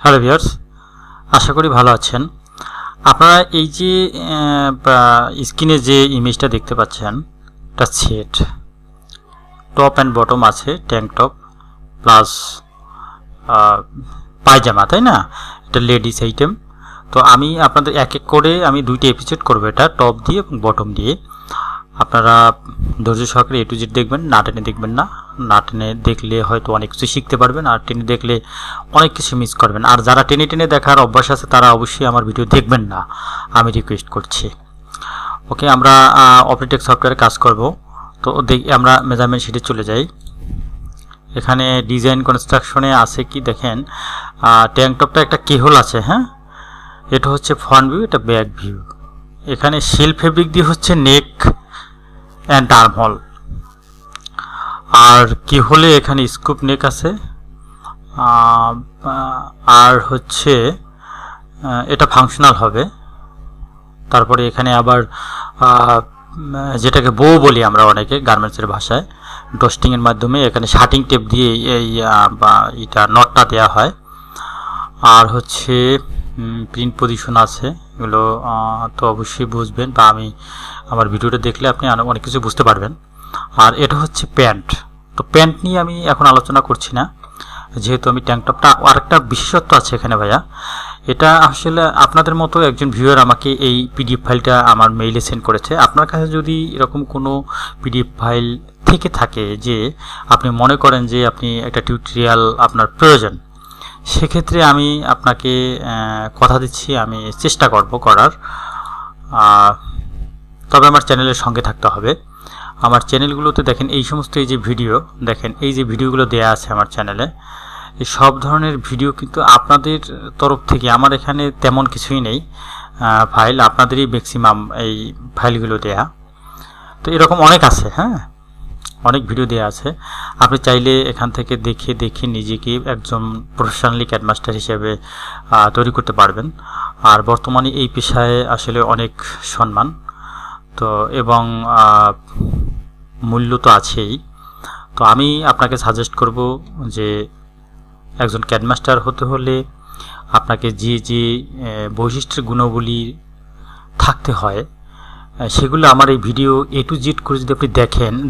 Hello viewers, আশা করি ভালো আছেন। আপনারা এই যে স্ক্রিনে যে ইমেজটা দেখতে পাচ্ছেন, এটা সেট টপ অ্যান্ড বটম আছে, ট্যাঙ্ক টপ প্লাস পায়জামা, তাই না? এটা লেডিস আইটেম। তো আমি আপনাদের এক এক করে আমি দুইটা এপিসোড করবো, এটা টপ দিয়ে এবং বটম দিয়ে। আপনারা ধৈর্য সহকারে A to Z দেখবেন, না টেনে দেখবেন না। না টেনে দেখলে হয়তো অনেক কিছু শিখতে পারবেন, আর টেনে দেখলে অনেক কিছু মিস করবেন। আর যারা টেনে টেনে দেখার অভ্যাস আছে তারা অবশ্যই আমার ভিডিও দেখবেন না, আমি রিকোয়েস্ট করছি। ওকে, আমরা অপারেটিং সফটওয়্যারে কাজ করব। তো আমরা মেজারমেন্ট শিটে চলে যাই। এখানে ডিজাইন কনস্ট্রাকশনে আছে কি দেখেন, ট্যাঙ্ক টপটা একটা কেহল আছে। হ্যাঁ, এটা হচ্ছে ফ্রন্ট ভিউ, এটা ব্যাক ভিউ। এখানে শিল ফেব্রিক দিয়ে হচ্ছে নেক অ্যান্ড আর্ম হোল, আর কি হলে এখানে স্কুপ নেক আছে। আর হচ্ছে এটা ফাংশনাল হবে। তারপরে এখানে আবার যেটাকে বো বলি আমরা অনেকে গার্মেন্টসের ভাষায়, ডস্টিংয়ের মাধ্যমে এখানে শার্টিং টেপ দিয়ে এই এটা নটটা দেওয়া হয়। আর হচ্ছে প্রিন্ট পজিশন আছে, এগুলো তো অবশ্যই বুঝবেন, বা আমি আমার ভিডিওটা দেখলে আপনি অনেক কিছু বুঝতে পারবেন। আর এটা হচ্ছে প্যান্ট। তো প্যান্ট নিয়ে আমি এখন আলোচনা করছি না, যেহেতু আমি ট্যাঙ্ক টপটা আরেকটা বিশেষত্ব আছে এখানে ভাইয়া। এটা আসলে আপনাদের মতো একজন ভিউয়ার আমাকে এই পিডিএফ ফাইলটা আমার মেইলে সেন্ড করেছে। আপনার কাছে যদি এরকম কোনো পিডিএফ ফাইল থেকে থাকে যে আপনি মনে করেন যে আপনি একটা টিউটোরিয়াল আপনার প্রয়োজন, সেক্ষেত্রে আমি আপনাকে কথা দিচ্ছি, আমি চেষ্টা করব করার। তবে আমার চ্যানেলের সঙ্গে থাকতে হবে। আমার চ্যানেলগুলোতে দেখেন এই সমস্ত এই যে ভিডিও, দেখেন এই যে ভিডিওগুলো দেয়া আছে আমার চ্যানেলে, এই সব ধরনের ভিডিও কিন্তু আপনাদের তরফ থেকে, আমার এখানে তেমন কিছুই নেই ফাইল, আপনাদেরই ম্যাক্সিমাম এই ফাইলগুলো দেয়া। তো এরকম অনেক আছে, হ্যাঁ, অনেক ভিডিও দেওয়া আছে। আপনি চাইলে এখান থেকে দেখে নিজেকে একজন প্রফেশনালি ক্যাড মাস্টার হিসেবে তৈরি করতে পারবেন। আর বর্তমানে এই পেশায় আসলে অনেক সম্মান তো এবং মূল্য তো আছেই। তো আমি আপনাকে সাজেস্ট করব যে একজন ক্যাড মাস্টার হতে হলে আপনাকে যে যে বৈশিষ্ট্যের গুণাবলী থাকতে হয় সেগুলো আমার এই ভিডিও A to Z করে যদি আপনি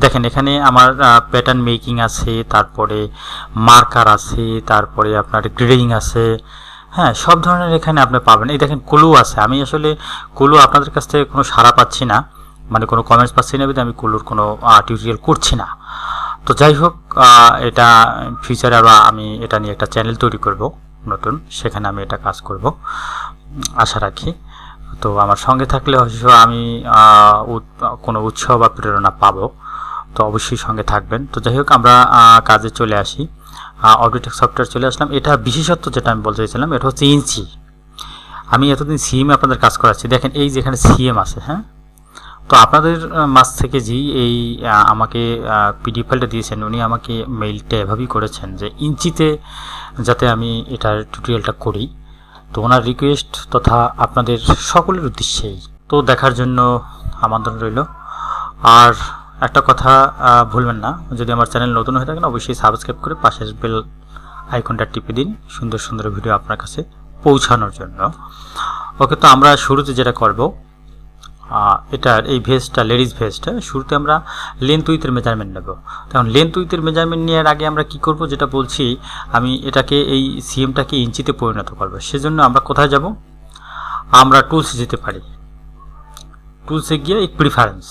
দেখেন এখানে আমার প্যাটার্ন মেকিং আছে, তারপরে মার্কার আছে, তারপরে আপনার গ্রেডিং আছে। হ্যাঁ, সব ধরনের এখানে আপনি পাবেন। এই দেখেন কুলু আছে। আমি আসলে কুলু আপনাদের কাছ থেকে কোনো সাড়া পাচ্ছি না, মানে কোনো কমেন্টস পাচ্ছি না, আমি কুলুর কোনো টিউটোরিয়াল করছি না। তো যাই হোক, এটা ফিউচারে আরও আমি এটা নিয়ে একটা চ্যানেল তৈরি করব নতুন, সেখানে আমি এটা কাজ করব আশা রাখি। তো আমার সঙ্গে থাকলে অবশ্য আমি কোনো উৎসাহ বা প্রেরণা পাবো, তো অবশ্যই সঙ্গে থাকবেন। তো যাই হোক, আমরা কাজে চলে আসি। অটোটেক সফটওয়্যার চলে আসলাম। এটা বিশেষত্ব যেটা আমি বলতে চাইছিলাম, এটা হচ্ছে ইঞ্চি। আমি এতদিন সিএমে আপনাদের কাজ করাচ্ছি, দেখেন এই যেখানে সিএম আছে। হ্যাঁ, তো আপনাদের মাঝ থেকে যেই এই আমাকে পিডিএফ ফাইলটা দিয়েছেন, উনি আমাকে মেইলটা এভাবেই করেছেন যে ইঞ্চিতে যাতে আমি এটার টিউটোরিয়ালটা করি। তো ওনার রিকোয়েস্ট তথা আপনাদের সকলের উদ্দেশ্যেই তো দেখার জন্য আমন্ত্রণ রইল। আর একটা কথা ভুলবেন না, যদি আমার চ্যানেল নতুন হয়ে থাকেন অবশ্যই সাবস্ক্রাইব করে পাশের বেল আইকনটা টিপে দিন, সুন্দর সুন্দর ভিডিও আপনার কাছে পৌঁছানোর জন্য। ওকে, তো আমরা শুরুতে যেটা করব, এটার এই ভেস্টটা, লেডিস ভেস্টটা, শুরুতে আমরা লেন্থ উইথের মেজারমেন্ট নেব। তখন লেন্থ উইথের মেজারমেন্ট নেওয়ার আগে আমরা কি করব, যেটা বলছি আমি, এটাকে এই সিএমটাকে ইঞ্চিতে পরিণত করব। সেজন্য আমরা কোথায় যাব, আমরা টুলসে যেতে পারি। টুলসে গিয়ে এই প্রিফারেন্স,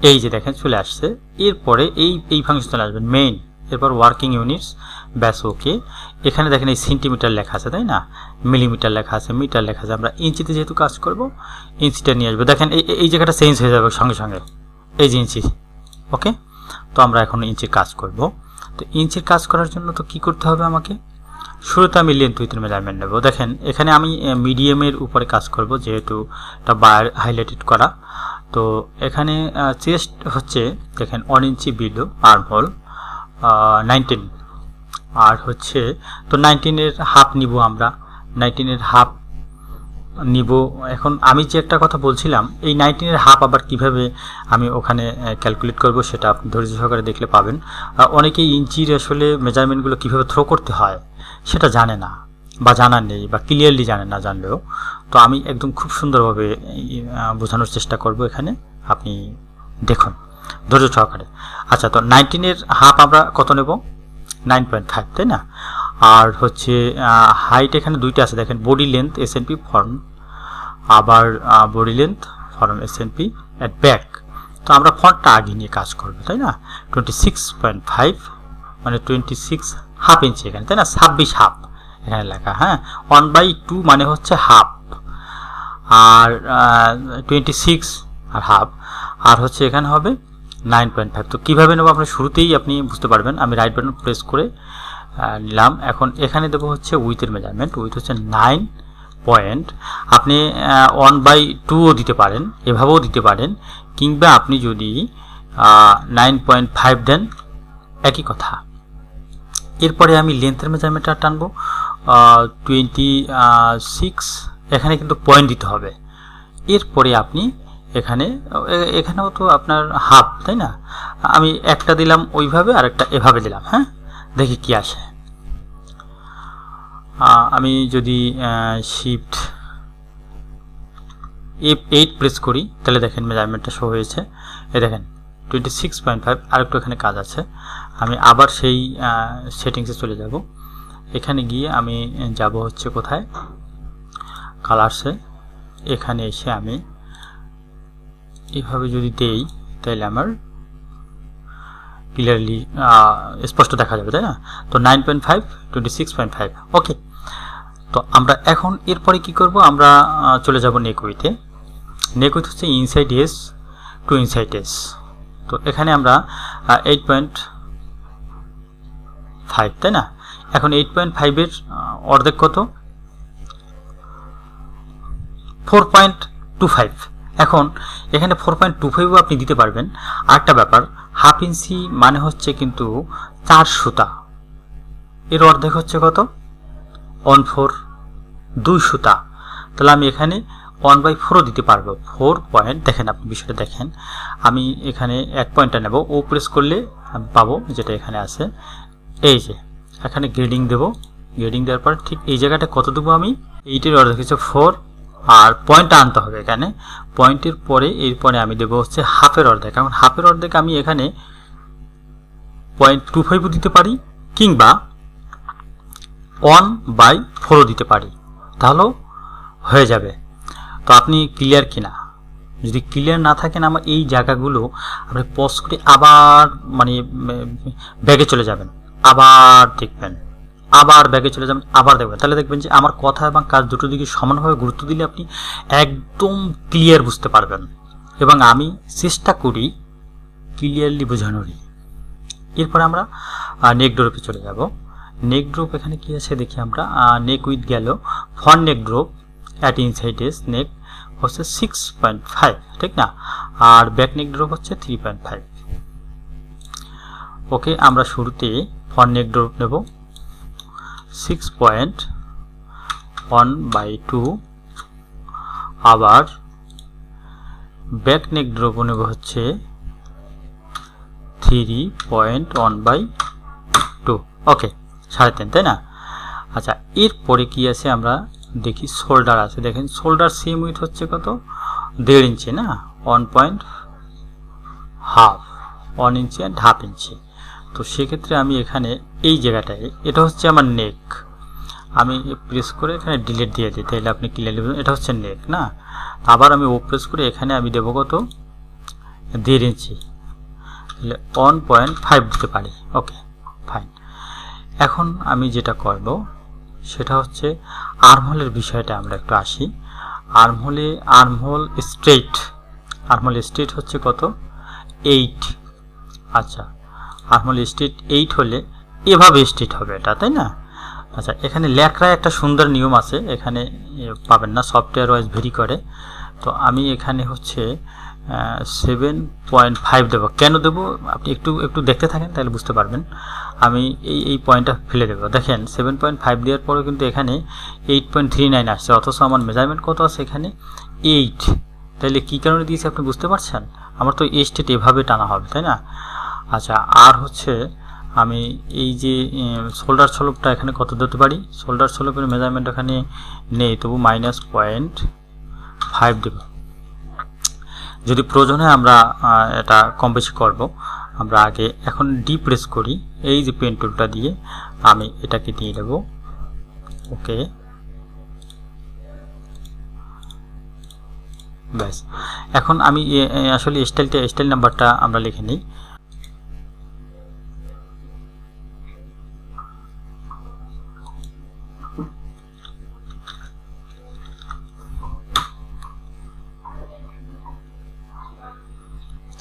এই যে দেখেন চলে আসছে। এরপরে এই ফাংশন চলে আসবেন মেইন, এরপর ওয়ার্কিং ইউনিটস, ব্যাস ওকে। এখানে দেখেন এই সেন্টিমিটার লেখা আছে, তাই না, মিলিমিটার লেখা আছে, মিটার লেখা আছে। আমরা ইঞ্চিতে যেহেতু কাজ করব, ইঞ্চিটা নিয়ে আসবো। দেখেন এই জায়গাটা চেঞ্জ হয়ে যাবে সঙ্গে সঙ্গে, এই যে ইঞ্চি। ওকে, তো আমরা এখন ইঞ্চির কাজ করব। তো ইঞ্চির কাজ করার জন্য তো কি করতে হবে আমাকে, শুরুতে আমি লেন্থ উইথের মেজারমেন্ট নেব। দেখেন এখানে আমি মিডিয়ামের উপরে কাজ করব, যেহেতু এটা হাইলাইটেড করা। তো এখানে চেস্ট হচ্ছে দেখেন 1 ইঞ্চি বিলো, আর্ম হোল 19, আর হচ্ছে তো 19-এর হাফ নিব আমরা, 19-এর হাফ নিব। এখন আমি যে একটা কথা বলছিলাম, এই 19-এর হাফ আবার কিভাবে আমি ওখানে ক্যালকুলেট করব সেটা আপনি ধৈর্য সহকারে দেখলে পাবেন। অনেকেই ইঞ্চির আসলে মেজারমেন্টগুলো কিভাবে থ্রো করতে হয় সেটা জানে না। বা জানা নেই বা ক্লিয়ারলি জানেন না জানলেও, তো আমি একদম খুব সুন্দরভাবে বোঝানোর চেষ্টা করব এখানে, আপনি দেখুন ধৈর্য সহকারে। আচ্ছা, তো 19-এর হাফ আমরা কত নেব? 9.5, তাই না? আর হচ্ছে হাইট এখানে দুইটা আছে দেখেন, বডি লেন্থ এসএনপি ফর্ম, আবার body length form S&P at back. তো আমরা ফন্টটা আগে নিয়ে কাজ করবো, তাই না? 26.5 মানে 26 হাফ ইঞ্চি এখানে, তাই না? 26 হাফ এখানে লেখা, হ্যাঁ। 1/2 মানে হচ্ছে হাফ, আর 26 আর হাফ, আর হচ্ছে এখানে হবে 9.5। তো কীভাবে নেবো আপনার শুরুতেই আপনি বুঝতে পারবেন। আমি রাইট বাটন প্রেস করে নিলাম। এখন এখানে দেবো হচ্ছে উইথের মেজারমেন্ট, উইথ হচ্ছে 9 পয়েন্ট। আপনি 1/2ও দিতে পারেন, এভাবেও দিতে পারেন, কিংবা আপনি যদি 9.5 দেন, একই কথা। এরপরে আমি লেন্থের মেজারমেন্টটা টানবো 26, এখানে কিন্তু পয়েন্ট দিতে হবে। এরপরে আপনি এখানেও তো আপনার হাফ, তাই না? আমি একটা দিলাম ওইভাবে আর একটা এভাবে দিলাম, হ্যাঁ, দেখি কি আসে। আমি যদি শিফট F8 প্রেস করি তাহলে দেখেন মেজারমেন্টটা শো হয়েছে। এই দেখেন 26.5। আরেকটু এখানে কাজ আছে, আমি আবার সেই সেটিংসে চলে যাব। এখানে গিয়ে আমি যাব হচ্ছে কোথায়, কালার্সে। এখানে এসে আমি এইভাবে যদি দেই তাহলে আমার ক্লিয়ারলি স্পষ্ট দেখা যাবে, তাই না? তো 9.5, 26.5, ওকে। তো আমরা এখন এরপরে কি করব, আমরা চলে যাব নেক উইথে। নেক উইথ হচ্ছে inside S to inside S. তো এখানে আমরা 8.5, তাই না? এখন 8.5-এর অর্ধেক কত? 4.25। এখন এখানে 4.25ও আপনি দিতে পারবেন। আরেকটা ব্যাপার, হাফ ইঞ্চি মানে হচ্ছে কিন্তু 4 সুতা, এর অর্ধেক হচ্ছে কত? 1/4, 2 সুতা। তাহলে আমি এখানে 1/4ও দিতে পারবো। 4 পয়েন্ট, দেখেন আপনি বিষয়টা দেখেন। আমি এখানে 1 পয়েন্টটা নেব, ও প্রেস করলে আমি পাবো যেটা এখানে আছে। এই যে এখানে গ্রেডিং দেব, গ্রেডিং দেওয়ার পর ঠিক এই জায়গাটা কত দেবো আমি? 8-এর অর্ধেক হচ্ছে 4, আর পয়েন্টটা আনতে হবে এখানে। পয়েন্টের পরে এরপরে আমি দেবো হচ্ছে হাফের অর্ধেক। এখন হাফের অর্ধেক আমি এখানে 0.25 দিতে পারি, কিংবা 1/4 দিতে পারি, তাহলেও হয়ে যাবে। তো আপনি ক্লিয়ার কিনা? যদি ক্লিয়ার না থাকেন, আমার এই জায়গাগুলো আপনি পজ করে আবার মানে ব্যাগে চলে যাবেন, আবার দেখবেন, আবার ব্যাগে চলে যাবেন, আবার দেখবেন, তাহলে দেখবেন যে আমার কথা এবং কাজ দুটো দিকে সমানভাবে গুরুত্ব দিলে আপনি একদম ক্লিয়ার বুঝতে পারবেন। এবং আমি চেষ্টা করি ক্লিয়ারলি বোঝানোরই। এরপর আমরা নেক ড্রপে চলে যাব। নেক ড্রপ এখানে কি আছে দেখি আমরা। নেক উইথ গেল, front neck drop at inside এস নেক হচ্ছে 6.5, ঠিক না? আর ব্যাক নেক ড্রপ হচ্ছে 3.5। ওকে, আমরা শুরুতে ফ্রন্ট নেক ড্রপ নেব 6.1/2, আবার ব্যাক নেক ড্রপ নেব হচ্ছে 3.1/2। ওকে, 3.5, তাই না? আচ্ছা, এরপরে কি আছে আমরা দেখি। শোল্ডার আছে, দেখেন শোল্ডার সেম উইথ হচ্ছে কত? 1.5 ইঞ্চি, না? 1 ইঞ্চি অ্যান্ড হাফ ইঞ্চি। তো সেক্ষেত্রে আমি এখানে এই জায়গাটায়, এটা হচ্ছে আমার নেক, আমি প্রেস করে এখানে ডিলিট দিয়ে দিই, তাহলে আপনি ক্লিয়ারলি বুঝবেন এটা হচ্ছে নেক, না? আবার আমি ও প্রেস করে এখানে আমি দেবো কত? 1.5 ইঞ্চি, তাহলে 1.5 দিতে পারি। ওকে, ফাইন। এখন আমি যেটা করব সেটা হচ্ছে আর্মহোলের বিষয়টা আমরা একটু আসি। আর্মহোল স্ট্রেট হচ্ছে কত? 8। আচ্ছা, আর্মহোল স্ট্রেট 8 হলে এভাবে স্ট্রেট হবে এটা, তাই না? আচ্ছা, এখানে ল্যাকড়ায় একটা সুন্দর নিয়ম আছে, এখানে পাবেন না, সফটওয়্যার ওয়াইজ ভেরি করে। তো আমি এখানে হচ্ছে 7.5 দেবো। কেন দেবো আপনি একটু দেখতে থাকেন, তাহলে বুঝতে পারবেন। আমি এই পয়েন্টটা ফেলে দেবো। দেখেন 7.5 দেওয়ার পরে কিন্তু এখানে 8.39 আসছে, অথচ আমার মেজারমেন্ট কত আছে এখানে? 8। তাহলে কী কারণে দিয়েছি আপনি বুঝতে পারছেন? আমার তো এই স্টেট এভাবে টানা হবে, তাই না? আচ্ছা, আর হচ্ছে আমি এই যে শোল্ডার স্লোপটা এখানে কত দিতে পারি, শোল্ডার স্লোপের মেজারমেন্ট এখানে নেই, তবু -0.5 দেব। যদি প্রয়োজন হয় আমরা এটা কম বেশি করব। আমরা আগে এখন ডি প্রেস করি, এই যে পেন টুলটা দিয়ে আমি এটাকে দিয়ে দেব। ওকে, ব্যাস। এখন আমি আসলে স্টাইল নাম্বারটা আমরা লিখে নিই।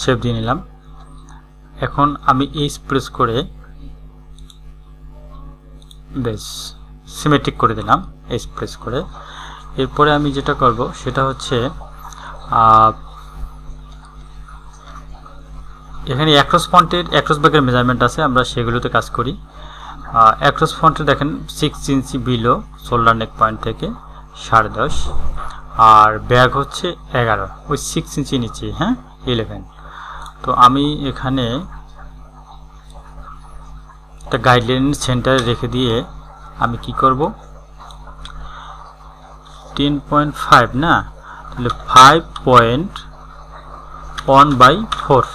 সেভ দিয়ে নিলাম। এখন আমি এই প্রেস করে বেশ সিমেট্রিক করে দিলাম, এই প্রেস করে। এরপরে আমি যেটা করব সেটা হচ্ছে এখানে অ্যাক্রস ফন্টের অ্যাক্রস ব্যাগের মেজারমেন্ট আছে, আমরা সেগুলোতে কাজ করি। অ্যাক্রস ফন্টে দেখেন 6 ইঞ্চি বিলো শোল্ডার নেক পয়েন্ট থেকে 10.5, আর ব্যাগ হচ্ছে 11, ওই 6 ইঞ্চি নিচে, হ্যাঁ 11। তো আমি এখানে একটা গাইডলাইন সেন্টারে রেখে দিয়ে আমি কি করব, 10.5 না, তাহলে 5.1/4,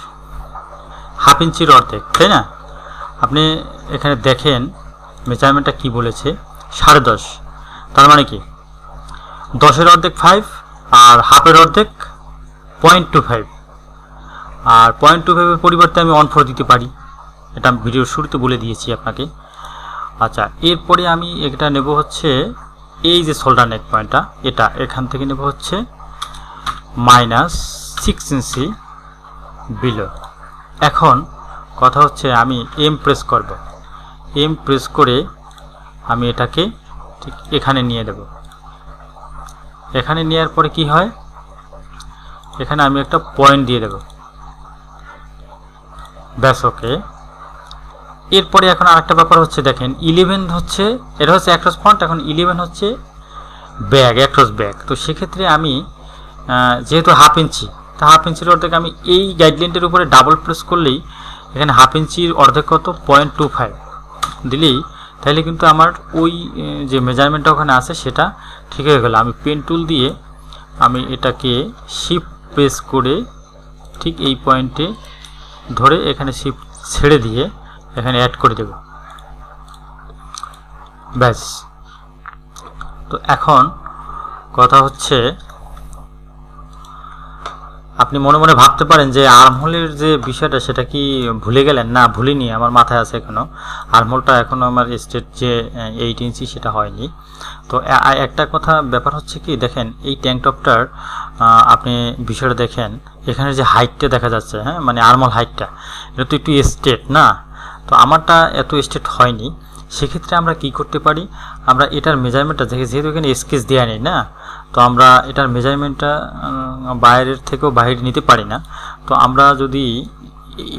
হাফ ইঞ্চির অর্ধেক, তাই না? আপনি এখানে দেখেন মেজারমেন্টটা কি বলেছে, 10.5। তার মানে কি 10-এর অর্ধেক 5 আর হাফের অর্ধেক 0.25, আর 0.25-এর পরিবর্তে আমি 1/4 দিতে পারি, এটা আমি ভিডিওর শুরুতে বলে দিয়েছি আপনাকে। আচ্ছা, এরপরে আমি এটা নেব হচ্ছে এই যে শোল্ডার নেক পয়েন্টটা, এটা এখান থেকে নেব হচ্ছে -6 ইঞ্চি বিলো। এখন কথা হচ্ছে আমি এম প্রেস করব, এম প্রেস করে আমি এটাকে ঠিক এখানে নিয়ে দেব। এখানে নেওয়ার পরে কি হয়, এখানে আমি একটা পয়েন্ট দিয়ে দেব, ব্যাস। ওকে, এরপরে এখন আরেকটা ব্যাপার হচ্ছে দেখেন 11 হচ্ছে, এটা হচ্ছে অ্যাক্রস ফন্ট, এখন 11 হচ্ছে ব্যাগ, অ্যাক্রস ব্যাগ। তো সেক্ষেত্রে আমি যেহেতু হাফ ইঞ্চি, তা হাফ ইঞ্চির অর্ধেক আমি এই গাইডলাইনটির উপরে ডাবল প্রেস করলেই এখানে হাফ ইঞ্চির অর্ধেক কত 0.25 দিলেই তাহলে কিন্তু আমার ওই যে মেজারমেন্টটা ওখানে আছে সেটা ঠিক হয়ে গেল। আমি পেন টুল দিয়ে আমি এটাকে শিফট প্রেস করে ঠিক এই পয়েন্টে ধরে এখানে শিফট ছেড়ে দিয়ে এখানে অ্যাড করে দেব, ব্যাস। তো এখন কথা হচ্ছে আপনি মনে মনে ভাবতে পারেন যে আর্মহোলের যে বিষয়টা সেটা কি ভুলে গেলেন? না, ভুলিনি, আমার মাথায় আছে এখনও। আর্মহোলটা এখনও আমার স্টেট যে 8 ইঞ্চি সেটা হয়নি। তো একটা কথা ব্যাপার হচ্ছে কি, দেখেন এই ট্যাঙ্ক টপটার আপনি বিষয়টা দেখেন, এখানে যে হাইটটা দেখা যাচ্ছে, হ্যাঁ মানে আর্মহোল হাইটটা, এটা তো একটু স্টেট না, তো আমারটা এত স্টেট হয়নি। সেক্ষেত্রে আমরা কি করতে পারি, আমরা এটার মেজারমেন্টটা যেহেতু এখানে স্কেচ দেওয়া নেই না, তো আমরা এটার মেজারমেন্টটা বাইরের থেকেও বাইরে নিতে পারি না। তো আমরা যদি,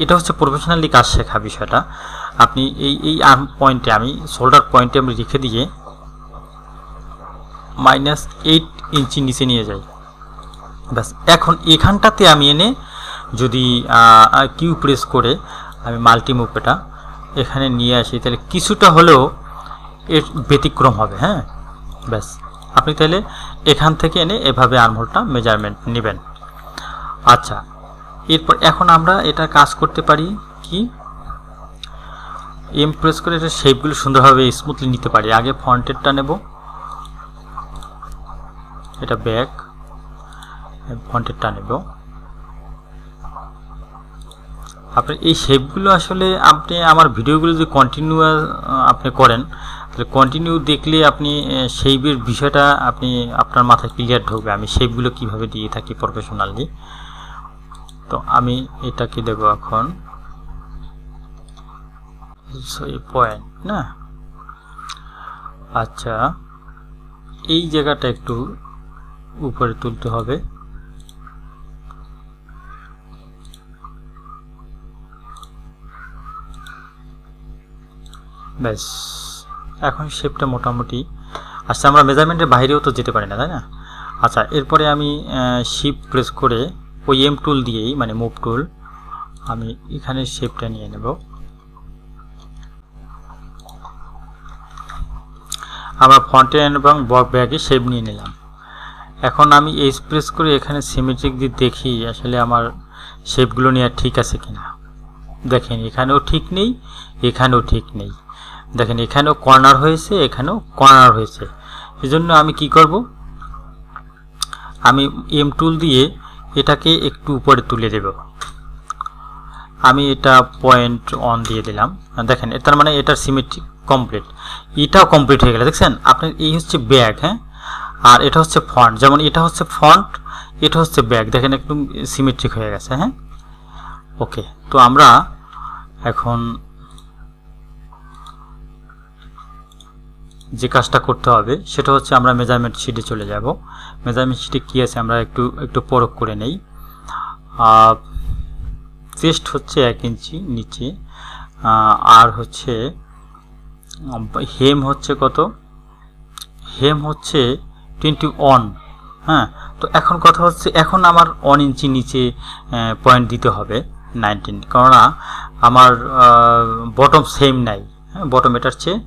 এটা হচ্ছে প্রফেশনালি কাজ শেখা বিষয়টা, আপনি এই আর্ম পয়েন্টে আমি শোল্ডার পয়েন্টে আমি রেখে দিয়ে -8 ইঞ্চি নিচে নিয়ে যাই, ব্যাস। এখন এখানটাতে আমি এনে যদি কিউ প্রেস করে আমি মাল্টিমুভ এটা এখানে নিয়ে আসি, তাহলে কিছুটা হলেও এর ব্যতিক্রম হবে, হ্যাঁ, ব্যাস। আপনি তাহলে এখান থেকে এনে এভাবে আর্মহোলটা মেজারমেন্ট নেবেন। আচ্ছা, এরপর এখন আমরা এটা কাজ করতে পারি কি, এম প্রেস করে এটা শেপগুলো সুন্দরভাবে স্মুথলি নিতে পারি। আগে ফন্টেরটা নেব, এটা ব্যাক, ফন্টেরটা নেব। আপনার এই শেপগুলো আসলে আপনি আমার ভিডিওগুলো যদি কন্টিনিউ আপনি করেন, তাহলে কন্টিনিউ দেখলে আপনি শেপের বিষয়টা আপনি আপনার মাথায় ক্লিয়ার ঢুকবে, আমি শেপগুলো কিভাবে দিয়ে থাকি প্রফেশনালি। তো আমি এটাকে দেব এখন পয়েন্ট না। আচ্ছা, এই জায়গাটা একটু উপরে তুলতে হবে, ব্যাস। এখন শেপটা মোটামুটি আচ্ছা, আমরা মেজারমেন্টের বাইরেও তো যেতে পারি না, তাই না? আচ্ছা, এরপরে আমি শিফট প্রেস করে ওই এম টুল দিয়েই, মানে মুভ টুল, আমি এখানে শেপটা নিয়ে নেব, আমরা ফন্টে এবং ব্যাগে শেপ নিয়ে নিলাম। এখন আমি এইচ প্রেস করে এখানে সিমেট্রিক দিয়ে দেখি আসলে আমার শেপগুলো নেওয়া ঠিক আছে কিনা। দেখেন এখানেও ঠিক নেই, এখানেও ঠিক নেই। দেখেন এখানেও কর্নার হয়েছে, এখানেও কর্নার হয়েছে। এজন্য আমি কি করব, আমি এম টুল দিয়ে এটাকে একটু উপরে তুলে দেব। আমি এটা 0.1 দিয়ে দিলাম। দেখেন তার মানে এটার সিমেট্রি কমপ্লিট, এটাও কমপ্লিট হয়ে গেল। দেখছেন আপনার এই হচ্ছে ব্যাক, হ্যাঁ, আর এটা হচ্ছে ফন্ট। যেমন এটা হচ্ছে ফন্ট, এটা হচ্ছে ব্যাক। দেখেন একদম সিমেট্রিক হয়ে গেছে। হ্যাঁ, ওকে। তো আমরা এখন যে কাজটা করতে হবে সেটা হচ্ছে আমরা মেজারমেন্ট শিটে চলে যাব। মেজারমেন্ট শিটে কী আছে আমরা একটু পরখ করে নেই। চেস্ট হচ্ছে 1 ইঞ্চি নিচে, আর হচ্ছে হেম হচ্ছে কত, হেম হচ্ছে 21। হ্যাঁ, তো এখন কথা হচ্ছে এখন আমার 1 ইঞ্চি নিচে পয়েন্ট দিতে হবে 19, কেননা আমার বটম সেম নাই। হ্যাঁ, বটম এটার চেয়ে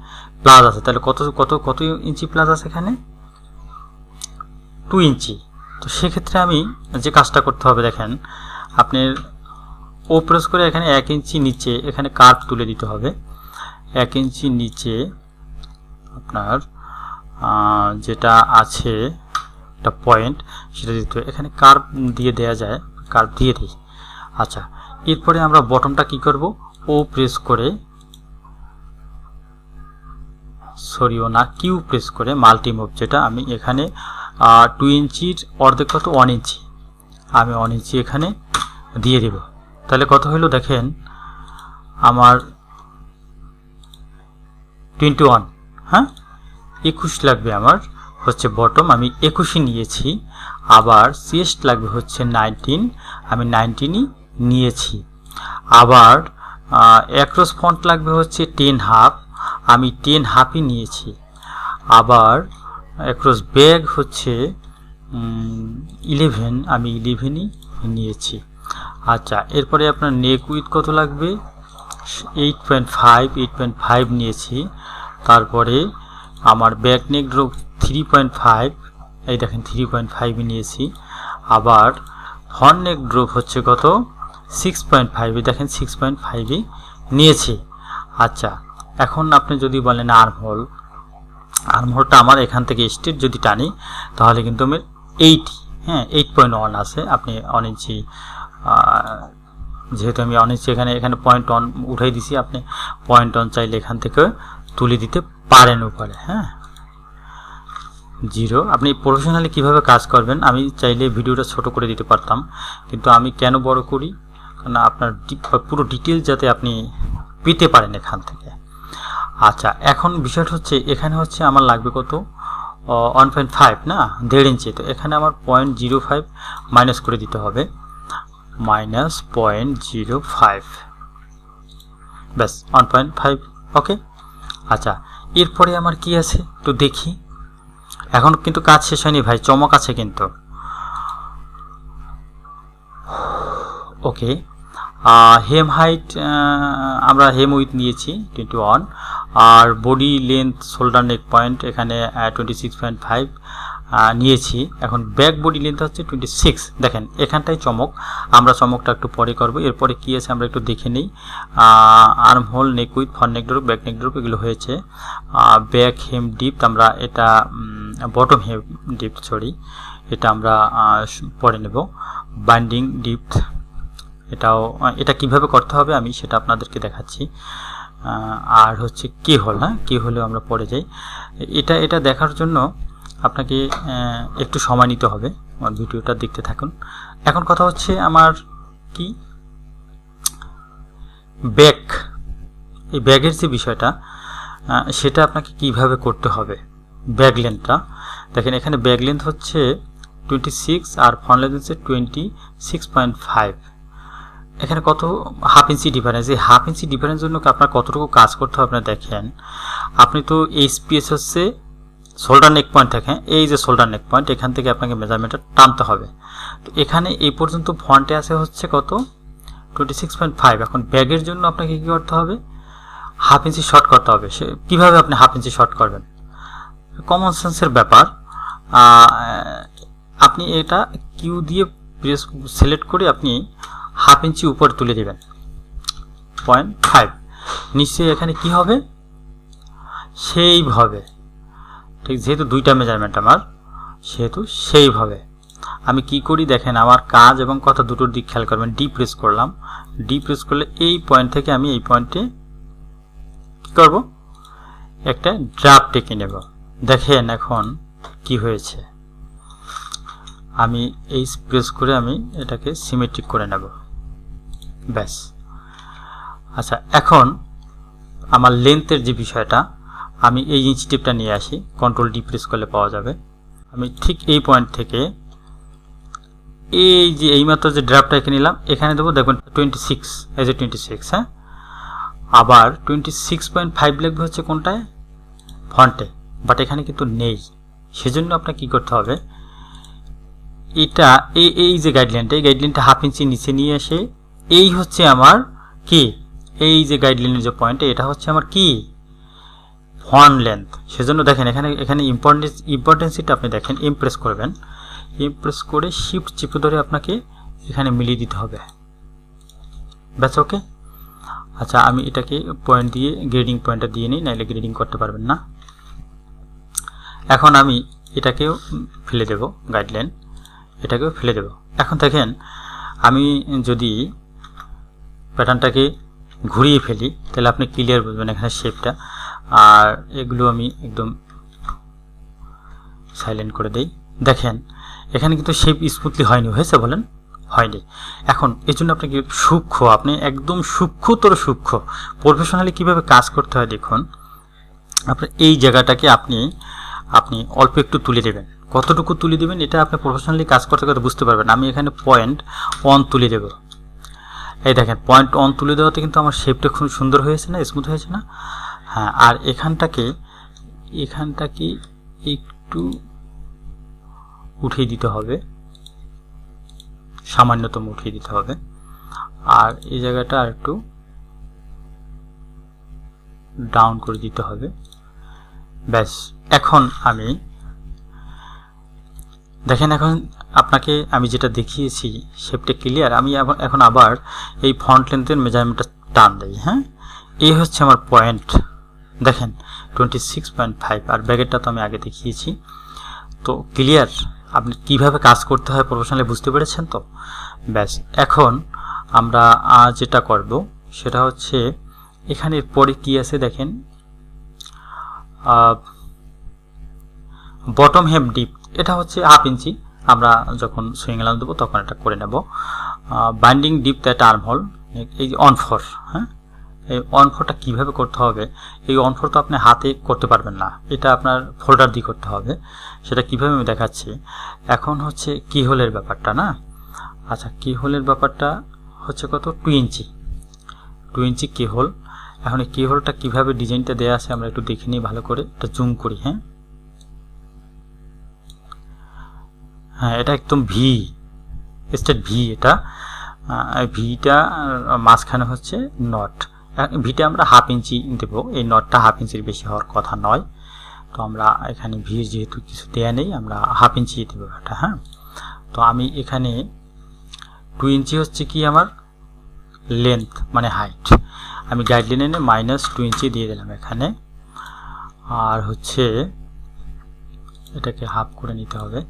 প্লাস আছে। তাহলে কত কত কত ইঞ্চি প্লাস আছে এখানে, 2 ইঞ্চি। তো সেক্ষেত্রে আমি যে কাজটা করতে হবে, দেখেন আপনি ও প্রেস করে এখানে 1 ইঞ্চি নিচে এখানে কার্ভ তুলে দিতে হবে। 1 ইঞ্চি নিচে আপনার যেটা আছে একটা পয়েন্ট সেটা দিতে হবে। এখানে কার্ভ দিয়ে দেওয়া যায়, কার্ভ দিয়ে দিই। আচ্ছা, এরপরে আমরা বটমটা কি করব, ও প্রেস করে, সরিও না, কিউ প্রেস করে মাল্টি মুভ, যেটা আমি এখানে 2 ইঞ্চির অর্ধেক কত 1 ইঞ্চি, আমি 1 ইঞ্চি এখানে দিয়ে দেব। তাহলে কত হলো দেখেন আমার 21। হ্যাঁ, 21 লাগবে আমার হচ্ছে বটম, আমি 21ই নিয়েছি। আবার চেস্ট লাগবে হচ্ছে 19, আমি 19ই নিয়েছি। আবার অ্যাক্রস ফন্ট লাগবে হচ্ছে 10.5, আমি 10.5ই নিয়েছি। আবার অ্যাক্রস ব্যাগ হচ্ছে 11, আমি 11ই নিয়েছি। আচ্ছা, এরপরে আপনার নেক উইথ কত লাগবে, 8.5 নিয়েছি। তারপরে আমার ব্যাক নেক ড্রপ 3.5, এই দেখেন 3.5 নিয়েছি। আবার ফ্রন্ট নেক ড্রপ হচ্ছে কত 6.5, দেখেন 6.5 নিয়েছি। আচ্ছা, এখন আপনি যদি বলেন আর্মহোলটা আমার এখান থেকে স্ট্রেট যদি টানি তাহলে কিন্তু আমার 8.1 আছে। আপনি 1 ইঞ্চি, যেহেতু আমি 1 ইঞ্চি এখানে 0.1 উঠাই দিছি, আপনি 0.1 চাইলে এখান থেকে তুলে দিতে পারেন উপরে। হ্যাঁ, 0। আপনি প্রফেশনালি কিভাবে কাজ করবেন, আমি চাইলে ভিডিওটা ছোট করে দিতে পারতাম, কিন্তু আমি কেন বড় করি, কারণ আপনার পুরো ডিটেল যাতে আপনি পেতে পারেন এখান থেকে। আচ্ছা, এখন বিষয়টা হচ্ছে এখানে হচ্ছে আমার লাগবে কত 1.5 না, 1.5 ইঞ্চি। তো এখানে আমার 0.05 মাইনাস করে দিতে হবে, -0.05, ব্যাস 1.5। ওকে। আচ্ছা, এরপরে আমার কি আছে একটু দেখি। এখন কিন্তু কাজ শেষ হয়নি ভাই, চমক আছে কিন্তু। ওকে, হেম হাইট আমরা হেম উইথ নিয়েছি 21, আর বডি লেন্থ শোল্ডার নেক পয়েন্ট এখানে 26.5 নিয়েছি। এখন ব্যাক বডি লেন্থ হচ্ছে 26। দেখেন এখানটাই চমক, আমরা চমকটা একটু পরে করব। এরপরে কি আছে আমরা একটু দেখে নিই। Arm whole, neck with, front neck drop, back neck drop এগুলো হয়েছে। ব্যাক হেম ডিপথ আমরা এটা বটম হেম ডিপথ এটা আমরা পরে নেব। বাইন্ডিং ডিপথ এটা কিভাবে করতে হবে আমি সেটা আপনাদেরকে দেখাচ্ছি। আর হচ্ছে কি হল, হ্যাঁ, কি হলেও আমরা পরে যাই। এটা দেখার জন্য আপনাকে একটু সময় নিতে হবে, আমার ভিডিওটা দেখতে থাকুন। এখন কথা হচ্ছে আমার কি ব্যাগ, এই ব্যাগের যে বিষয়টা সেটা আপনাকে কিভাবে করতে হবে। ব্যাগ লেন্থটা দেখেন, এখানে ব্যাগ লেন্থ হচ্ছে 26 আর ফ্রন্ট লেন্থ হচ্ছে 26.5। এখানে কত হাফ ইঞ্চি ডিফারেন্স। এই হাফ ইঞ্চি ডিফারেন্স জন্য আপনার কতটুকু কাজ করতে হবে আপনার দেখেন। আপনি তো এইচপিএস হচ্ছে শোল্ডার নেক পয়েন্ট থাকে, এই যে শোল্ডার নেক পয়েন্ট এখান থেকে আপনাকে মেজারমেন্টটা টানতে হবে। তো এখানে এই পর্যন্ত ফ্রন্টে আছে হচ্ছে কত 26.5। এখন ব্যাগের জন্য আপনাকে কী করতে হবে, হাফ ইঞ্চি শর্ট করতে হবে। সে কীভাবে আপনি হাফ ইঞ্চি শর্ট করবেন, কমন সেন্সের ব্যাপার। আপনি এটা কিউ দিয়ে প্রেস সিলেক্ট করে আপনি 1/2 ইঞ্চি উপরে তুলে দেবেন, 0.5। নিশ্চয়ই এখানে কি হবে, সেইভাবে, ঠিক যেহেতু দুইটা মেজারমেন্ট আমার, সেহেতু সেইভাবে আমি কি করি দেখেন, আমার কাজ এবং কথা দুটোর দিক খেয়াল করবেন। ডি প্রেস করলাম, ডি প্রেস করলে এই পয়েন্ট থেকে আমি এই পয়েন্টে কি করব, একটা ড্রাফট টেকে নেব। দেখেন এখন কি হয়েছে, আমি এই প্রেস করে আমি এটাকে সিমেট্রিক করে নেব, ব্যাস। আচ্ছা, এখন আমার লেন্থের যে বিষয়টা, আমি এই ইঞ্চি টেপটা নিয়ে আসি, কন্ট্রোল ডি প্রেস করলে পাওয়া যাবে। আমি ঠিক এই পয়েন্ট থেকে এই যে এইমাত্র যে ড্রাফটটা এখানে নিলাম, এখানে দেবো, দেখবেন 26, এই যে 26, হ্যাঁ। আবার 26.5 লিখবে হচ্ছে কোনটায়, ফন্টে, বাট এখানে কিন্তু নেই। সেজন্য আপনাকে কি করতে হবে, এটা এই যে গাইডলাইনটা, এই গাইডলাইনটা 1/2 ইঞ্চি নিচে নিয়ে এসে, এই হচ্ছে আমার কি, এই যে গাইডলাইনের যে পয়েন্ট, এটা হচ্ছে আমার কি, ফন্ট লেন্থ। সেজন্য দেখেন এখানে ইম্পর্টেন্সিটা আপনি দেখেন, ইমপ্রেস করবেন, ইমপ্রেস করে শিফট চেপে ধরে আপনাকে এখানে মিলিয়ে দিতে হবে, ব্যাস, ওকে। আচ্ছা, আমি এটাকে পয়েন্ট দিয়ে গ্রেডিং পয়েন্টটা দিয়ে নিই, নাইলে গ্রেডিং করতে পারবেন না। এখন আমি এটাকেও ফেলে দেব, গাইডলাইন এটাকেও ফেলে দেব। এখন দেখেন আমি যদি প্যাটার্নটাকে ঘুরিয়ে ফেলি তাহলে আপনি ক্লিয়ার বুঝবেন এখানে শেপটা। আর এগুলো আমি একদম সাইলেন্ট করে দেই। দেখেন এখানে কিন্তু শেপ স্মুথলি হয়নি, হয়েছে বলেন, হয়নি। এখন এই জন্য আপনাকে সূক্ষ্ম, আপনি একদম সূক্ষ্মতর সূক্ষ্ম প্রফেশনালি কিভাবে কাজ করতে হয় দেখুন। আপনার এই জায়গাটাকে আপনি অল্প একটু তুলে দেবেন, কতটুকু তুলে দেবেন এটা আপনি প্রফেশনালি কাজ করতে করতে বুঝতে পারবেন। আমি এখানে 0.1 তুলে দেব, এই দেখেন 0.1 তুলে দেওয়াতে কিন্তু আমার শেপটা খুব সুন্দর হয়েছে না, স্মুথ হয়েছে না, হ্যাঁ। আর এখানটাকে একটু উঠিয়ে দিতে হবে, সামান্যতম উঠিয়ে দিতে হবে। আর এই জায়গাটা আর একটু ডাউন করে দিতে হবে, ব্যাস। এখন আমি দেখেন, এখন আপনাকে আমি যেটা দেখিয়েছি শেপটা ক্লিয়ার। আমি এখন আবার এই ফন্ট লেন্থের মেজারমেন্টটা টান দেই, হ্যাঁ। এই হচ্ছে আমার পয়েন্ট, দেখেন 26.5। আর ব্যাগেরটা তো আমি আগে দেখিয়েছি। তো ক্লিয়ার, আপনি কিভাবে কাজ করতে হয় প্রফেশনালি বুঝতে পেরেছেন তো, ব্যাস। এখন আমরা যেটা করব সেটা হচ্ছে এখানের পরে কি আছে দেখেন, বটম হেম ডিপ, এটা হচ্ছে 1/2 ইঞ্চি। আমরা যখন সুইং লাইন দেবো তখন এটা করে নেব। Binding deep that arm whole, এই যে অন ফোর, হ্যাঁ। এই অন ফোরটা কীভাবে করতে হবে, এই অন ফোর তো আপনি হাতে করতে পারবেন না, এটা আপনার ফোল্ডার দিয়ে করতে হবে। সেটা কীভাবে আমি দেখাচ্ছি। এখন হচ্ছে কি হোলের ব্যাপারটা না, আচ্ছা কি হোলের ব্যাপারটা হচ্ছে কত, 2 ইঞ্চি কি হোল। এখন এই কি হোলটা কীভাবে ডিজাইনটা দেওয়া আছে আমরা একটু দেখে নিই ভালো করে, এটা জুম করি, হ্যাঁ। হ্যাঁ, এটা একদম ভি স্টেট ভি, এটা ভিটা মাঝখানে হচ্ছে নট, ভিটা আমরা 1/2 ইঞ্চি দেব, এই নটটা 1/2 ইঞ্চির বেশি হওয়ার কথা নয়। তো আমরা এখানে ভি যেহেতু কিছু দেয়া নেই, আমরা 1/2 ইঞ্চি দেবো এটা, হ্যাঁ। তো আমি এখানে 2 ইঞ্চি হচ্ছে কি আমার লেন্থ মানে হাইট, আমি গাইডলাইনে -2 ইঞ্চি দিয়ে দিলাম এখানে। আর হচ্ছে এটাকে হাফ করে নিতে হবে।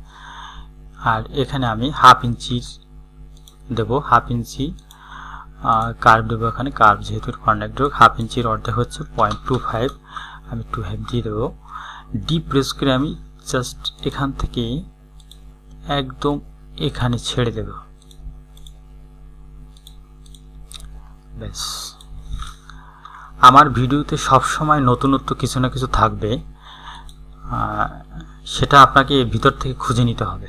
আর এখানে আমি 1/2 ইঞ্চি দেব, 1/2 ইঞ্চি কার্ভ দেবো এখানে, কার্ভ যেহেতু কর্নার ড্রোক, 1/2 ইঞ্চির অর্ধেক হচ্ছে 0.25, আমি 25 দিয়ে দেবো। ডি প্রেস করে আমি জাস্ট এখান থেকে একদম এখানে ছেড়ে দেব, ব্যাস। আমার ভিডিওতে সবসময় নতুনত্ব কিছু না কিছু থাকবে, সেটা আপনাকে ভিতর থেকে খুঁজে নিতে হবে।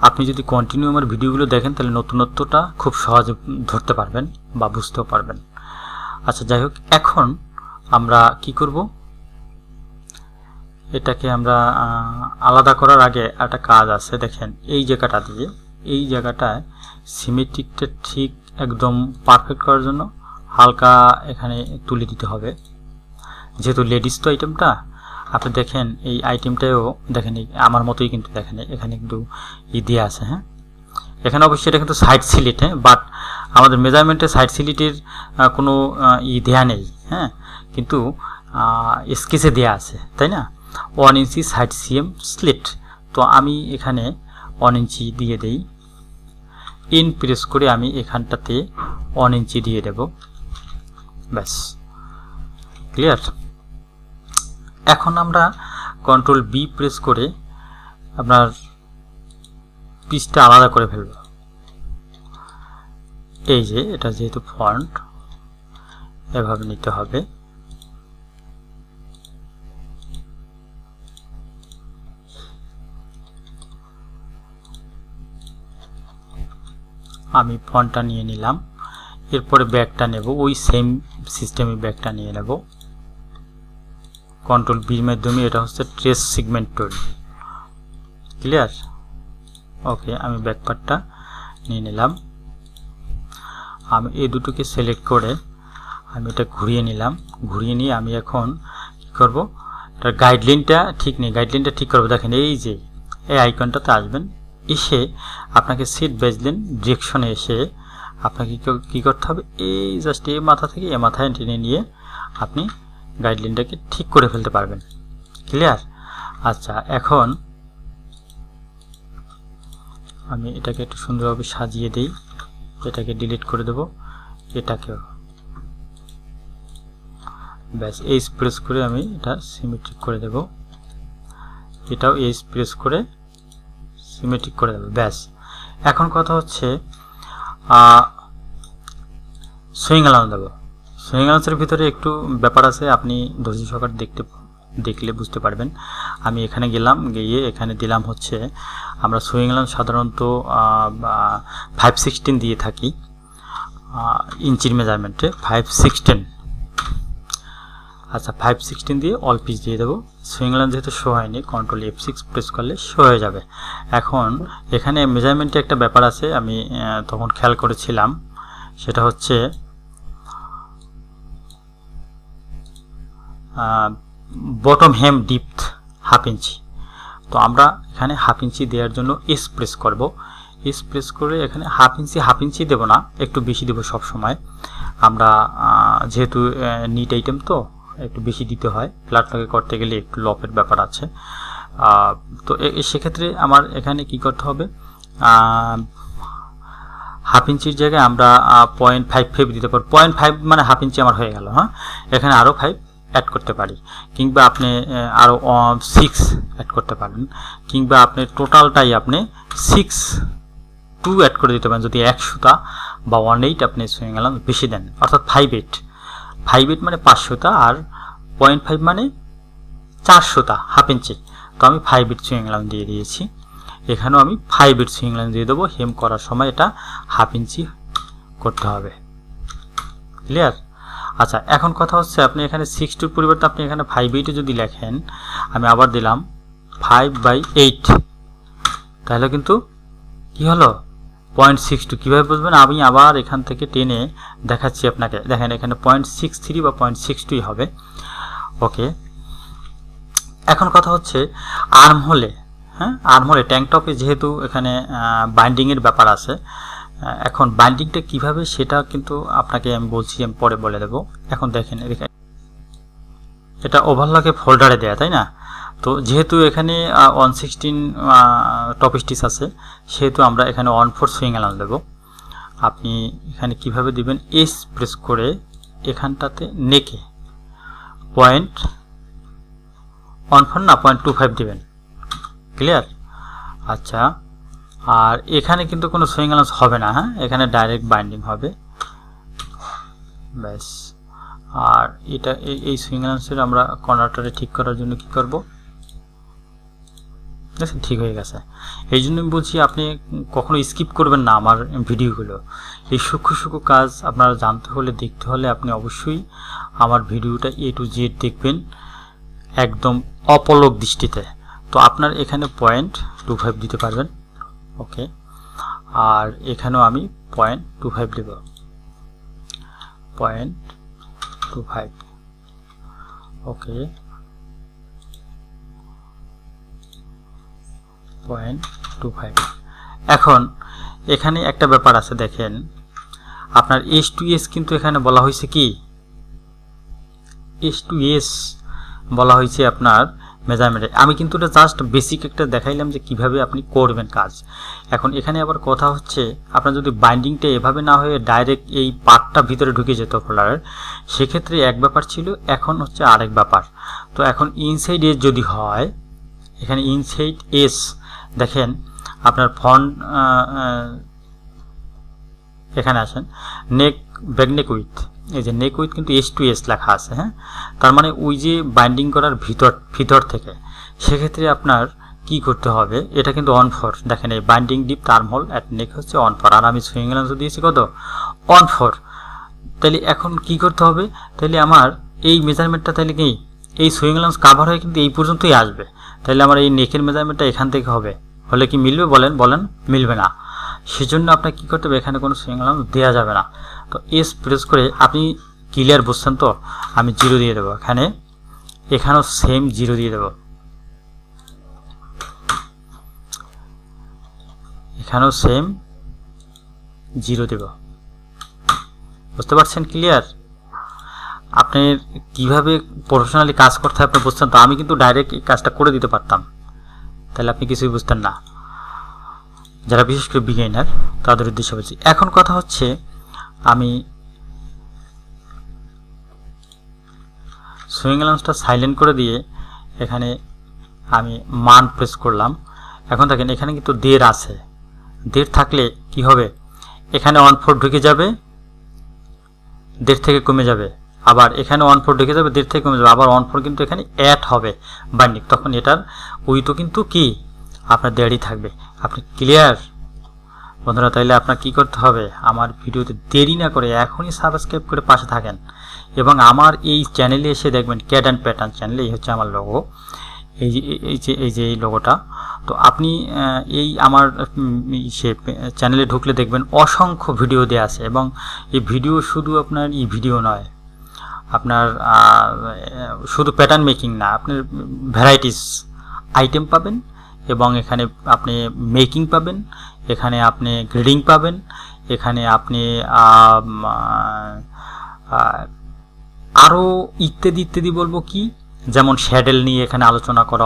আপনি যদি কন্টিনিউ আমার ভিডিওগুলো দেখেন তাহলে নতুনত্বটা খুব সহজে ধরতে পারবেন বা বুঝতেও পারবেন। আচ্ছা যাই হোক, এখন আমরা কি করব, এটাকে আমরা আলাদা করার আগে একটা কাজ আছে। দেখেন এই জায়গাটা দিয়ে, এই জায়গাটায় সিমেট্রিকটা ঠিক একদম পারফেক্ট করার জন্য হালকা এখানে তুলে দিতে হবে, যেহেতু লেডিস তো আইটেমটা। আপনি দেখেন এই আইটেমটাও দেখেন আমার মতোই কিন্তু দেখেন এখানে কিন্তু দেওয়া আছে। হ্যাঁ, এখানে অবশ্যই এটা কিন্তু সাইড সিলিট, হ্যাঁ, বাট আমাদের মেজারমেন্টে সাইড সিলিটের কোনো দেয়া নেই। হ্যাঁ, কিন্তু স্কেচে দেয়া আছে, তাই না? 1 ইঞ্চি সাইড সিএম স্লিট। তো আমি এখানে 1 ইঞ্চি দিয়ে দেই, ইন প্রেস করে আমি এখানটাতে 1 ইঞ্চি দিয়ে দেব। ব্যাস, ক্লিয়ার। এখন আমরা কন্ট্রোল বি প্রেস করে আপনার পিসটা আলাদা করে ফেলব। এই যে এটা যেহেতু ফন্ট, এভাবে নিতে হবে। আমি ফন্টটা নিয়ে নিলাম, এরপরে ব্যাকটা নেব, ওই সেম সিস্টেমে ব্যাকটা নিয়ে নেব। কন্ট্রোল বির মাধ্যমে, এটা হচ্ছে ট্রেস সেগমেন্ট টুল, ক্লিয়ার। ওকে, আমি ব্যাক পার্টটা নিয়ে নিলাম। আমি এই দুটোকে সিলেক্ট করে আমি এটা ঘুরিয়ে নিলাম। ঘুরিয়ে নিয়ে আমি এখন কি করব, এটার গাইডলাইনটা ঠিক নেই, গাইডলাইনটা ঠিক করব। দেখেন এই যে এই আইকনটাতে আসবেন, এসে আপনাকে সিট বেজলেন ডিরেকশনে এসে আপনাকে কি করতে হবে, এই জাস্ট এই মাথা থেকে এই মাথায় টেনে নিয়ে আপনি গাইডলাইনটাকে ঠিক করে ফেলতে পারবেন, ক্লিয়ার। আচ্ছা, এখন আমি এটাকে একটু সুন্দরভাবে সাজিয়ে দেই। এটাকে ডিলিট করে দেব, এটাকেও ব্যাস এইচ প্রেস করে আমি এটা সিমেট্রিক করে দেব। এটাও এইচ প্রেস করে সিমেট্রিক করে দেব। ব্যাস, এখন কথা হচ্ছে সুইং অ্যালাউন্স দেব। সুইং অ্যালাউন্সের ভিতরে একটু ব্যাপার আছে, আপনি ধৈর্য সহকারে দেখলে বুঝতে পারবেন। আমি এখানে গেলাম, গিয়ে এখানে দিলাম হচ্ছে, আমরা সুইং অ্যালাউন্স সাধারণত 5/16 দিয়ে থাকি ইঞ্চির মেজারমেন্টে, 5/16। আচ্ছা, 5/16 দিয়ে অল পিস দিয়ে দেবো। সুইং অ্যালাউন্স যেহেতু শো হয়নি, কন্ট্রোল F6 প্রেস করলে শো হয়ে যাবে। এখন এখানে মেজারমেন্টে একটা ব্যাপার আছে, আমি তখন খেয়াল করেছিলাম, সেটা হচ্ছে বটম হেম ডিপথ 1/2 ইঞ্চি। তো আমরা এখানে 1/2 ইঞ্চি দেওয়ার জন্য এস প্রেস করব। এস প্রেস করে এখানে 1/2 ইঞ্চি দেব না, একটু বেশি দেব সব সময়। আমরা যেহেতু নিট আইটেম তো একটু বেশি দিতে হয়, ফ্ল্যাটটাকে করতে গেলে একটু লপের ব্যাপার আছে। তো সেক্ষেত্রে আমার এখানে কি করতে হবে, 1/2 ইঞ্চির জায়গায় আমরা 0.55 দিতে পারি। 0.5 মানে 1/2 ইঞ্চি আমার হয়ে গেল। হ্যাঁ, এখানে আরও 5 অ্যাড করতে পারি, কিংবা আপনি আরও 6 অ্যাড করতে পারেন, কিংবা আপনি টোটালটাই আপনি 6.2 অ্যাড করে দিতে পারেন যদি 1 সুতা বা 1/8 আপনি সুইং অ্যালাউন্স বেশি দেন, অর্থাৎ 5/8 মানে 5 সুতা, আর 0.5 মানে 4 সুতা 1/2 ইঞ্চি। তো আমি 5/8 সুইং অ্যালাউন্স দিয়ে দিয়েছি। এখানেও আমি 5/8 সুইং অ্যালাউন্স দিয়ে দেবো। হেম করার সময় এটা 1/2 ইঞ্চি করতে হবে, ক্লিয়ার। আচ্ছা, এখন কথা হচ্ছে, আপনি এখানে 6 পরিবর্তে আপনি এখানে 5/8 যদি লেখেন, আমি আবার দিলাম 5/8, তাহলে কিন্তু কি হলো 0.62। কীভাবে বুঝবেন, আমি আবার এখান থেকে টেনে দেখাচ্ছি আপনাকে। দেখেন এখানে 0.63 বা 0.62 হবে। ওকে, এখন কথা হচ্ছে আর্ম হলে, হ্যাঁ, আর্ম হলে ট্যাঙ্ক টপে যেহেতু এখানে বাইন্ডিংয়ের ব্যাপার আছে, এখন বাইন্ডিংটা কিভাবে সেটা কিন্তু আপনাকে আমি বলছি, আমি পরে বলে দেব। এখন দেখেন এটা ওভারলকে ফোল্ডারে দেয়া, তাই না? তো যেহেতু এখানে 116 টপ স্টিচ আছে, সেহেতু আমরা এখানে 1/4 সুইং অ্যালাউন্স দেব। আপনি এখানে কিভাবে দিবেন, এস প্রেস করে এখানটাতে নেকে 0.14 না 0.25 দিবেন, ক্লিয়ার। আচ্ছা, আর এখানে কিন্তু কোনো সুইং অ্যালাউন্স হবে না। হ্যাঁ, এখানে ডাইরেক্ট বাইন্ডিং হবে, ব্যাস। আর এটা এই সুইং অ্যালাউন্সের আমরা কর্নারটারে ঠিক করার জন্য কি করব, ঠিক হয়ে গেছে। এই জন্য আমি বলছি, আপনি কখনো স্কিপ করবেন না আমার ভিডিওগুলো। এই সূক্ষ্ম কাজ আপনারা জানতে হলে, দেখতে হলে, আপনি অবশ্যই আমার ভিডিওটা A to Z দেখবেন একদম অপলক দৃষ্টিতে। তো আপনার এখানে 0.25 দিতে পারবেন। ওকে, আর এখানেও আমি 0.25 দেব, 0.25। ওকে, 0.25। এখন এখানে একটা ব্যাপার আছে, দেখেন আপনার S2S কিন্তু এখানে বলা হয়েছে কি, S2S বলা হয়েছে আপনার মেজারমেন্টে। আমি কিন্তু এটা জাস্ট বেসিক একটা দেখাইলাম যে কিভাবে আপনি করবেন কাজ। এখন এখানে আবার কথা হচ্ছে, আপনার যদি বাইন্ডিংটা এভাবে না হয়ে ডাইরেক্ট এই পার্টটা ভিতরে ঢুকে যেত ফোল্ডারের, সেক্ষেত্রে এক ব্যাপার ছিল, এখন হচ্ছে আরেক ব্যাপার। তো এখন ইনসাইড এস যদি হয়, এখানে ইনসাইড এস দেখেন আপনার ফন্ট, এখানে আসেন নেক ব্যাকনেক উইথ, এই যে নেক উইথ কিন্তু S2S লেখা আছে, হ্যাঁ, তার মানে ওই যে বাইন্ডিং করার ভিতর থেকে। সেক্ষেত্রে আপনার কি করতে হবে, এটা কিন্তু অন ফর, দেখেন এই binding deep arm hole at neck হচ্ছে অন ফর, আর আমি সুইং লেন্স দিয়েছি কত, অন ফর। তাহলে এখন কি করতে হবে, তাহলে আমার এই মেজারমেন্টটা তাহলে কি এই সুইং লেন্স কাভার হয়ে কিন্তু এই পর্যন্তই আসবে। তাহলে আমার এই নেকের মেজারমেন্টটা এখান থেকে হবে, হলে কি মিলবে, বলেন মিলবে না। সেজন্য আপনার কী করতে হবে, এখানে কোনো সুইং লেন্স দেওয়া যাবে না। তো এস প্রেস করে আপনি ক্লিয়ার বুঝছেন তো, আমি 0 দিয়ে দেবো, এখানেও সেম 0 দিয়ে দেবো, এখানেও সেম 0 দেব। বুঝতে পারছেন ক্লিয়ার? আপনি কিভাবে প্রফেশনালি কাজ করতে হয় আপনি বুঝছেন তো। আমি কিন্তু ডাইরেক্ট এই কাজটা করে দিতে পারতাম, তাহলে আপনি কিছুই বুঝতেন না, যারা বিশেষ করে বিগিনার তাদের উদ্দেশ্যে বলছি। এখন কথা হচ্ছে, আমি সুইং লেন্সটা সাইলেন্ট করে দিয়ে এখানে আমি মান প্রেস করলাম। এখন দেখেন এখানে কিন্তু 1.5 আছে, 1.5 থাকলে কি হবে, এখানে 1.4 ঢুকে যাবে, 1.5 থেকে কমে যাবে, আবার এখানে 1.4 ঢুকে যাবে, 1.5 থেকে কমে যাবে, আবার 1.4 কিন্তু এখানে অ্যাড হবে বাইন্ডিং, তখন এটার উইথও কিন্তু কি আপনার 1.5 থাকবে। আপনি ক্লিয়ার বন্ধুরা? তাইলে আপনার কি করতে হবে, আমার ভিডিওতে দেরি না করে এখনই সাবস্ক্রাইব করে পাশে থাকেন, এবং আমার এই চ্যানেলে এসে দেখবেন ক্যাড অ্যান্ড প্যাটার্ন চ্যানেল, এই হচ্ছে আমার লোগো, এই যে এই লোগোটা। তো আপনি এই আমার সে চ্যানেলে ঢুকলে দেখবেন অসংখ্য ভিডিও দেওয়া আছে, এবং এই ভিডিও শুধু আপনার এই ভিডিও নয়, আপনার শুধু প্যাটার্ন মেকিং না, আপনার ভ্যারাইটিস আইটেম পাবেন, এবং এখানে আপনি মেকিং পাবেন, এখানে আপনি গ্রেডিং পাবেন, এখানে আপনি আরও ইত্যাদি বলবো কি, যেমন শ্যাডেল নিয়ে এখানে আলোচনা করা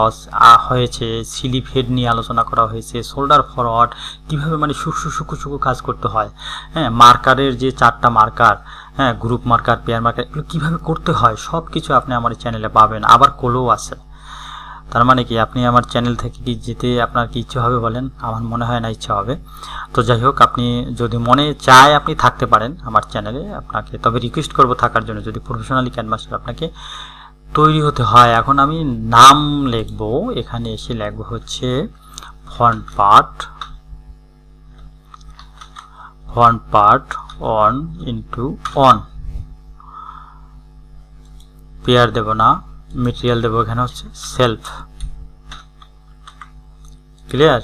হয়েছে, স্লিপ হেড নিয়ে আলোচনা করা হয়েছে, শোল্ডার ফরওয়ার্ড কীভাবে মানে সূক্ষ্ম কাজ করতে হয়, হ্যাঁ, মার্কারের যে 4টা মার্কার, হ্যাঁ, গ্রুপ মার্কার, পেয়ার মার্কার, এগুলো কীভাবে করতে হয় সব কিছু আপনি আমার চ্যানেলে পাবেন। আবার কোলও আছে। তার মানে কি, আপনি আমার চ্যানেল থেকে কি যেতে আপনার কি ইচ্ছা হবে বলেন? আমার মনে হয় না ইচ্ছা হবে। তো যাই হোক, আপনি যদি মনে চায় আপনি থাকতে পারেন আমার চ্যানেলে, আপনাকে তবে রিকোয়েস্ট করব থাকার জন্য, যদি প্রফেশনালি ক্যানভাসে আপনাকে তৈরি হতে হয়। এখন আমি নাম লিখব, এখানে এসে লিখব হচ্ছে ফন্ট পার্ট অন ইনটু অন, পেয়ার দেব না, মেটেরিয়াল দেবো এখানে হচ্ছে সেলফ, ক্লিয়ার,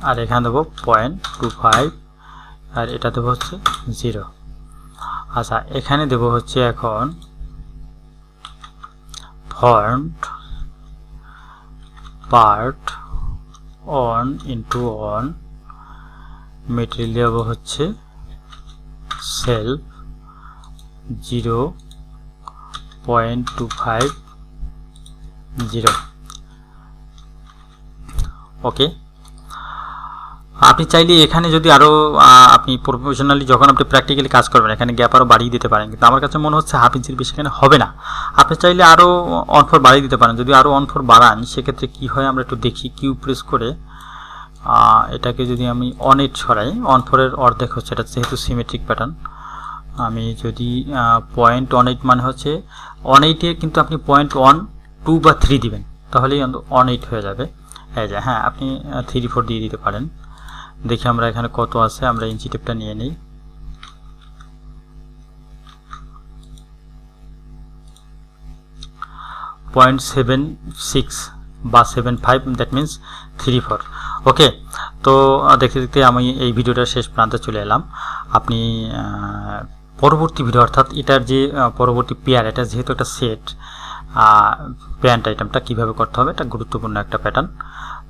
আর এখানে দেবো 0.25, আর এটা দেবো হচ্ছে 0। আচ্ছা, এখানে দেবো হচ্ছে এখন ফন্ট পার্ট অন ইনটু অন, মেটেরিয়াল দেবো হচ্ছে সেলফ 0.25 0। ওকে, আপনি চাইলে এখানে যদি আরও আপনি প্রফেশনালি যখন আপনি প্র্যাকটিক্যালি কাজ করবেন, এখানে গ্যাপ আরও বাড়িয়ে দিতে পারেন, কিন্তু আমার কাছে মনে হচ্ছে হাফ ইঞ্চির বেশি এখানে হবে না। আপনি চাইলে আরও 1/4 বাড়িয়ে দিতে পারেন। যদি আরও 1/4 বাড়ান, সেক্ষেত্রে কী হয় আমরা একটু দেখি। কিউ প্রেস করে এটাকে যদি আমি 1/8 ছড়াই, 1/4 অর্ধেক হচ্ছে, এটা যেহেতু সিমেট্রিক প্যাটার্ন। আমি যদি 0.18 মানে হচ্ছে 1/8-এ কিন্তু আপনি 0.12 বা 3 দিবেন, তাহলেই 1/8 হয়ে যাবে। এই যে, হ্যাঁ, আপনি 3/4 দিয়ে দিতে পারেন। দেখি আমরা এখানে কত আছে, আমরা ইঞ্চি টেপটা নিয়ে নিই। .76 বা 75, দ্যাট মিনস 3/4। ওকে, তো দেখতে দেখতে আমি এই ভিডিওটার শেষ প্রান্তে চলে এলাম। আপনি পরবর্তী ভিডিও, অর্থাৎ এটার যে পরবর্তী পেয়ার, এটা যেহেতু একটা সেট, প্যান্ট আইটেমটা কীভাবে করতে হবে, এটা গুরুত্বপূর্ণ একটা প্যাটার্ন।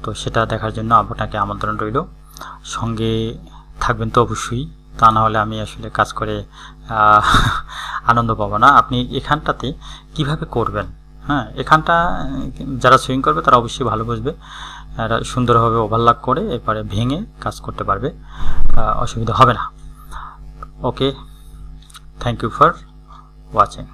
তো সেটা দেখার জন্য আপনাকে আমন্ত্রণ রইল। সঙ্গে থাকবেন তো অবশ্যই, তা না হলে আমি আসলে কাজ করে আনন্দ পাবো না। আপনি এখানটাতে কিভাবে করবেন, হ্যাঁ, এখানটা যারা সুইং করবে তারা অবশ্যই ভালো বুঝবে। সুন্দরভাবে ওভারলাক করে এরপরে ভেঙে কাজ করতে পারবে, অসুবিধা হবে না। ওকে, থ্যাংক ইউ ফর ওয়াচিং।